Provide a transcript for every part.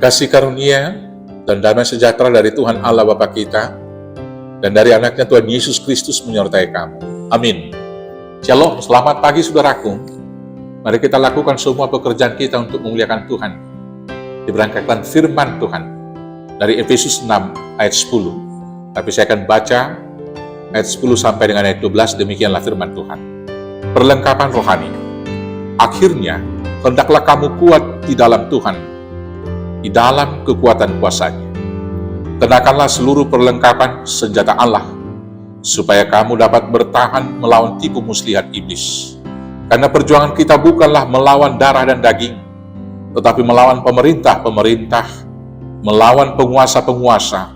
Kasih karunia dan damai sejahtera dari Tuhan Allah Bapa kita dan dari anaknya Tuhan Yesus Kristus menyertai kamu. Amin. Shalom, selamat pagi saudaraku. Mari kita lakukan semua pekerjaan kita untuk memuliakan Tuhan. Diberangkatkan firman Tuhan dari Efesus 6 ayat 10. Tapi saya akan baca ayat 10 sampai dengan ayat 12, demikianlah firman Tuhan. Perlengkapan rohani. Akhirnya, hendaklah kamu kuat di dalam Tuhan, di dalam kekuatan kuasa-Nya. Kenakanlah seluruh perlengkapan senjata Allah, supaya kamu dapat bertahan melawan tipu muslihat iblis. Karena perjuangan kita bukanlah melawan darah dan daging, tetapi melawan pemerintah-pemerintah, melawan penguasa-penguasa,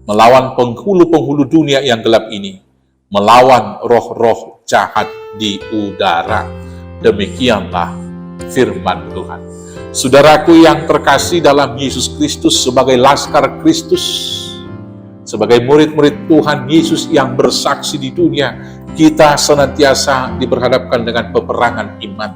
melawan penghulu-penghulu dunia yang gelap ini, melawan roh-roh jahat di udara. Demikianlah firman Tuhan. Saudaraku yang terkasih dalam Yesus Kristus, sebagai laskar Kristus, sebagai murid-murid Tuhan Yesus yang bersaksi di dunia, kita senantiasa diperhadapkan dengan peperangan iman.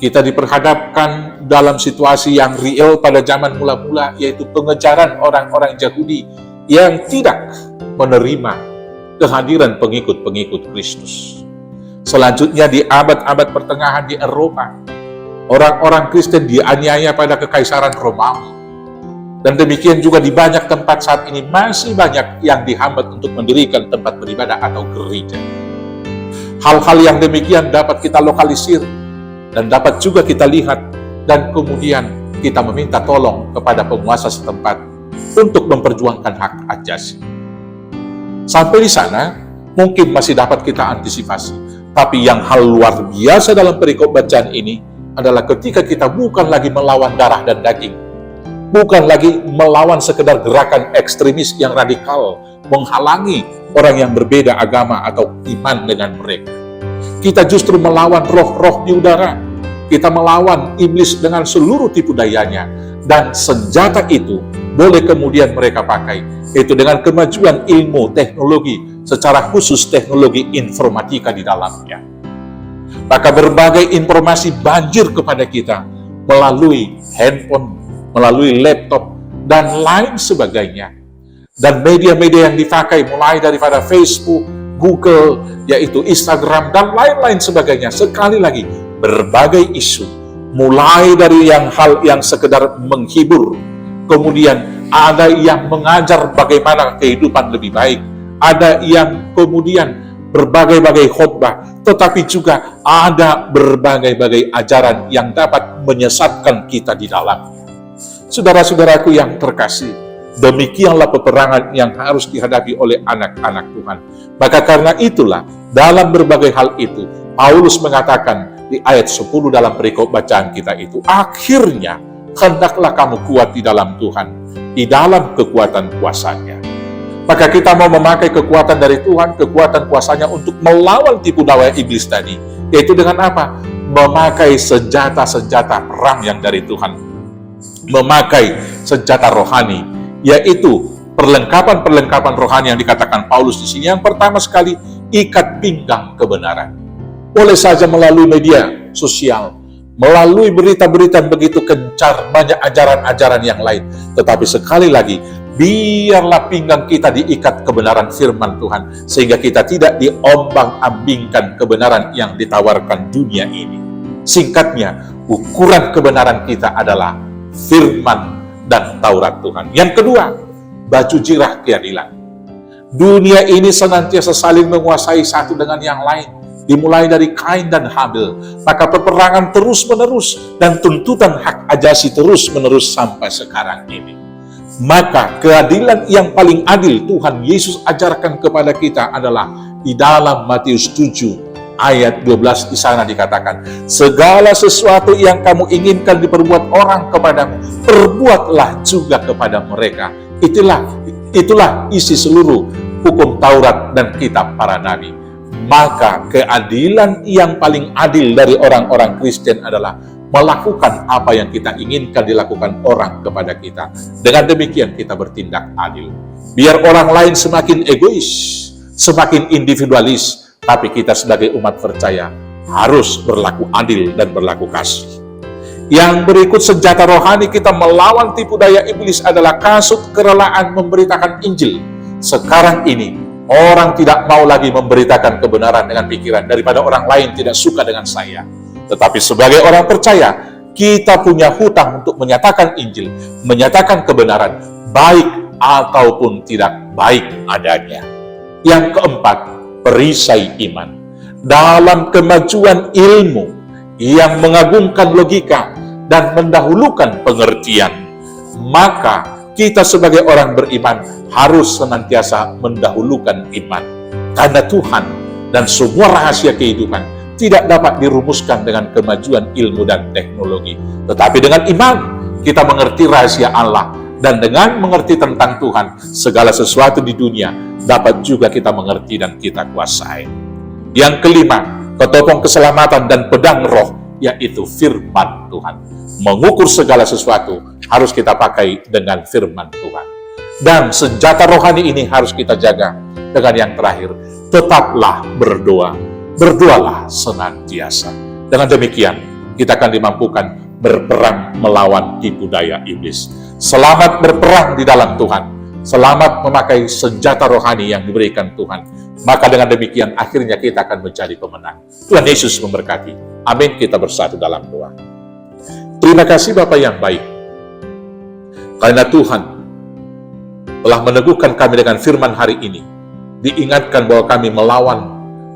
Kita diperhadapkan dalam situasi yang real pada zaman mula-mula, yaitu pengejaran orang-orang Yahudi yang tidak menerima kehadiran pengikut-pengikut Kristus. Selanjutnya di abad-abad pertengahan di Eropa, orang-orang Kristen dianiaya pada kekaisaran Romawi. Dan demikian juga di banyak tempat saat ini masih banyak yang dihambat untuk mendirikan tempat beribadah atau gereja. Hal-hal yang demikian dapat kita lokalisir dan dapat juga kita lihat, dan kemudian kita meminta tolong kepada penguasa setempat untuk memperjuangkan hak asasi. Sampai di sana mungkin masih dapat kita antisipasi. Tapi yang hal luar biasa dalam perikop bacaan ini adalah ketika kita bukan lagi melawan darah dan daging, bukan lagi melawan sekedar gerakan ekstremis yang radikal, menghalangi orang yang berbeda agama atau iman dengan mereka. Kita justru melawan roh-roh di udara. Kita melawan iblis dengan seluruh tipu dayanya. Dan senjata itu boleh kemudian mereka pakai, yaitu dengan kemajuan ilmu teknologi, secara khusus teknologi informatika di dalamnya. Maka berbagai informasi banjir kepada kita melalui handphone, melalui laptop, dan lain sebagainya. Dan media-media yang dipakai mulai daripada Facebook, Google, yaitu Instagram, dan lain-lain sebagainya. Sekali lagi, berbagai isu, mulai dari hal yang sekedar menghibur, kemudian ada yang mengajar bagaimana kehidupan lebih baik, ada yang kemudian berbagai-bagai khotbah, tetapi juga ada berbagai-bagai ajaran yang dapat menyesatkan kita di dalamnya. Saudara-saudaraku yang terkasih, demikianlah peperangan yang harus dihadapi oleh anak-anak Tuhan. Maka karena itulah, dalam berbagai hal itu, Paulus mengatakan di ayat 10 dalam perikop bacaan kita itu, akhirnya hendaklah kamu kuat di dalam Tuhan, di dalam kekuatan kuasa-Nya. Maka kita mau memakai kekuatan dari Tuhan, kekuatan kuasa-Nya untuk melawan tipu daya iblis tadi. Yaitu dengan apa? Memakai senjata-senjata perang yang dari Tuhan. Memakai senjata rohani, yaitu perlengkapan-perlengkapan rohani yang dikatakan Paulus di sini. Yang pertama sekali, ikat pinggang kebenaran. Boleh saja melalui media sosial, melalui berita-berita begitu kencar, banyak ajaran-ajaran yang lain. Tetapi sekali lagi, biarlah pinggang kita diikat kebenaran firman Tuhan, sehingga kita tidak diombang-ambingkan kebenaran yang ditawarkan dunia ini. Singkatnya, ukuran kebenaran kita adalah firman dan Taurat Tuhan. Yang kedua, baju jirah keadilan. Dunia ini senantiasa saling menguasai satu dengan yang lain. Dimulai dari Kain dan Habil, maka peperangan terus-menerus dan tuntutan hak ajasi terus-menerus sampai sekarang ini. Maka keadilan yang paling adil Tuhan Yesus ajarkan kepada kita adalah di dalam Matius 7 ayat 12, di sana dikatakan, segala sesuatu yang kamu inginkan diperbuat orang kepadamu, perbuatlah juga kepada mereka. Itulah isi seluruh hukum Taurat dan kitab para nabi. Maka keadilan yang paling adil dari orang-orang Kristen adalah melakukan apa yang kita inginkan dilakukan orang kepada kita. Dengan demikian kita bertindak adil. Biar orang lain semakin egois, semakin individualis, tapi kita sebagai umat percaya harus berlaku adil dan berlaku kasih. Yang berikut senjata rohani kita melawan tipu daya iblis adalah kasut kerelaan memberitakan Injil. Sekarang ini, orang tidak mau lagi memberitakan kebenaran dengan pikiran daripada orang lain tidak suka dengan saya. Tetapi sebagai orang percaya, kita punya hutang untuk menyatakan Injil, menyatakan kebenaran, baik ataupun tidak baik adanya. Yang keempat, perisai iman. Dalam kemajuan ilmu yang mengagungkan logika dan mendahulukan pengertian, maka kita sebagai orang beriman harus senantiasa mendahulukan iman. Karena Tuhan dan semua rahasia kehidupan tidak dapat dirumuskan dengan kemajuan ilmu dan teknologi. Tetapi dengan iman, kita mengerti rahasia Allah. Dan dengan mengerti tentang Tuhan, segala sesuatu di dunia dapat juga kita mengerti dan kita kuasai. Yang kelima, ketopong keselamatan dan pedang roh, yaitu firman Tuhan. Mengukur segala sesuatu harus kita pakai dengan firman Tuhan. Dan senjata rohani ini harus kita jaga dengan yang terakhir, tetaplah berdoa. Berdoalah senantiasa. Dengan demikian, kita akan dimampukan berperang melawan tipu daya iblis. Selamat berperang di dalam Tuhan. Selamat memakai senjata rohani yang diberikan Tuhan. Maka dengan demikian, akhirnya kita akan menjadi pemenang. Tuhan Yesus memberkati. Amin. Kita bersatu dalam doa. Terima kasih Bapa yang baik, karena Tuhan telah meneguhkan kami dengan firman hari ini. Diingatkan bahwa kami melawan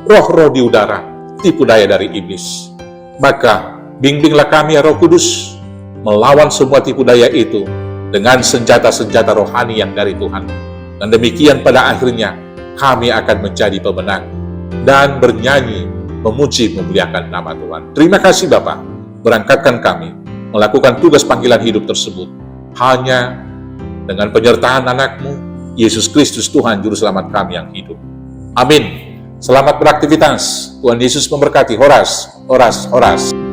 roh-roh di udara, tipu daya dari iblis. Maka bimbinglah kami ya Roh Kudus, melawan semua tipu daya itu dengan senjata-senjata rohani yang dari Tuhan. Dan demikian pada akhirnya kami akan menjadi pemenang dan bernyanyi, memuji, memuliakan nama Tuhan. Terima kasih Bapa, berangkatkan kami melakukan tugas panggilan hidup tersebut hanya dengan penyertaan anak-Mu, Yesus Kristus Tuhan Juru Selamat kami yang hidup. Amin. Selamat beraktivitas. Tuhan Yesus memberkati. Horas, horas, horas.